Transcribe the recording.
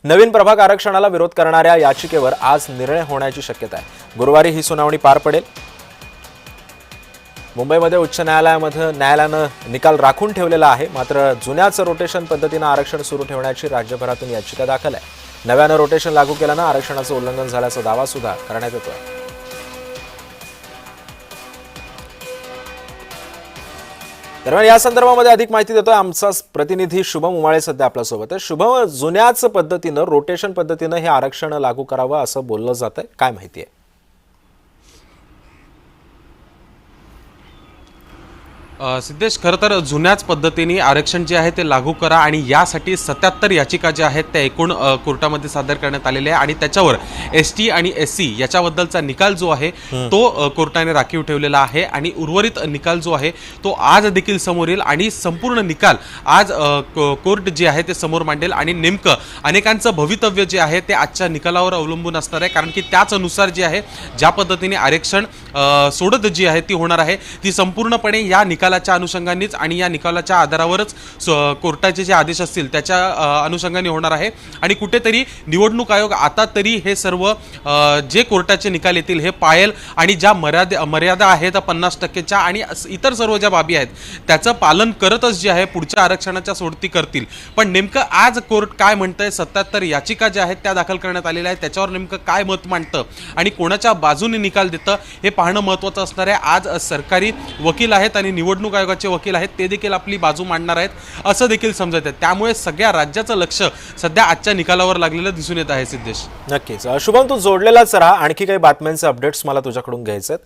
नवीन प्रभाग आरक्षणाला विरोध करणाऱ्या याचिकेवर आज निर्णय होण्याची शक्यता आहे। गुरुवारी ही सुनावणी पार पडेल। मुंबईमध्ये उच्च न्यायालयानं निकाल राखून ठेवलेला आहे। मात्र जुन्याच रोटेशन पद्धतीने आरक्षण सुरू ठेवण्याची राज्यभरातून याचिका दाखल आहे। नव्यानं रोटेशन लागू केल्यानं आरक्षणाचं उल्लंघन झाल्याचा दावा सुद्धा करण्यात येतोय। दरम्यान या संदर्भामध्ये अधिक माहिती देतोय आमचा प्रतिनिधी शुभम उमाळे सध्या आपल्या सोबत आहे। शुभम, जुन्याच पद्धतीनं रोटेशन पद्धतीनं हे आरक्षण लागू करावं असं बोललं जातंय, काय माहिती आहे? सिद्धेश, खरं तर जुन्याच पद्धतीने आरक्षण जे आहे ते लागू करा आणि यासाठी 77 याचिका ज्या आहेत त्या एकूण कोर्टामध्ये सादर करण्यात आलेल्या आहे आणि त्याच्यावर ST आणि SC याच्याबद्दलचा निकाल जो आहे तो कोर्टाने राखीव ठेवलेला आहे आणि उर्वरित निकाल जो आहे तो आज देखील समोर येईल आणि संपूर्ण निकाल आज कोर्ट जे आहे ते समोर मांडेल आणि नेमकं अनेकांचं भवितव्य जे आहे ते आजच्या निकालावर अवलंबून असणार आहे, कारण की त्याच अनुसार जे आहे ज्या पद्धतीने आरक्षण सोडत जी आहे ती होणार आहे ती संपूर्णपणे या निकालाच्या अनुषंगानेच आणि या निकालाच्या आधारावरच कोर्टाचे जे आदेश असतील त्याच्या अनुषंगाने होणार आहे। आणि कुठेतरी निवडणूक आयोग आता तरी हे सर्व जे कोर्टाचे निकाल येतील हे पाळेल आणि ज्या मर्यादा आहेत 50%च्या आणि इतर सर्व ज्या बाबी आहेत त्याचं पालन करतच जे आहे पुढच्या आरक्षणाच्या सोडती करतील। पण नेमकं आज कोर्ट काय म्हणतंय, 77 याचिका ज्या आहेत त्या दाखल करण्यात आलेल्या आहेत त्याच्यावर नेमकं काय मत मांडतं आणि कोणाच्या बाजूने निकाल देतं हे पाहणं महत्त्वाचं असणार आहे। आज सरकारी वकील आहेत आणि निवडणूक आयोगाचे वकील आहेत ते देखील आपली बाजू मांडणार आहेत असं देखील समजत आहे। त्यामुळे सगळ्या राज्याचं लक्ष सध्या आजच्या निकालावर लागलेलं दिसून येत आहे। सिद्धेश, नक्कीच शुभम, तू जोडलेलाच राहा, आणखी काही बातम्यांचे अपडेट्स मला तुझ्याकडून घ्यायचे आहेत।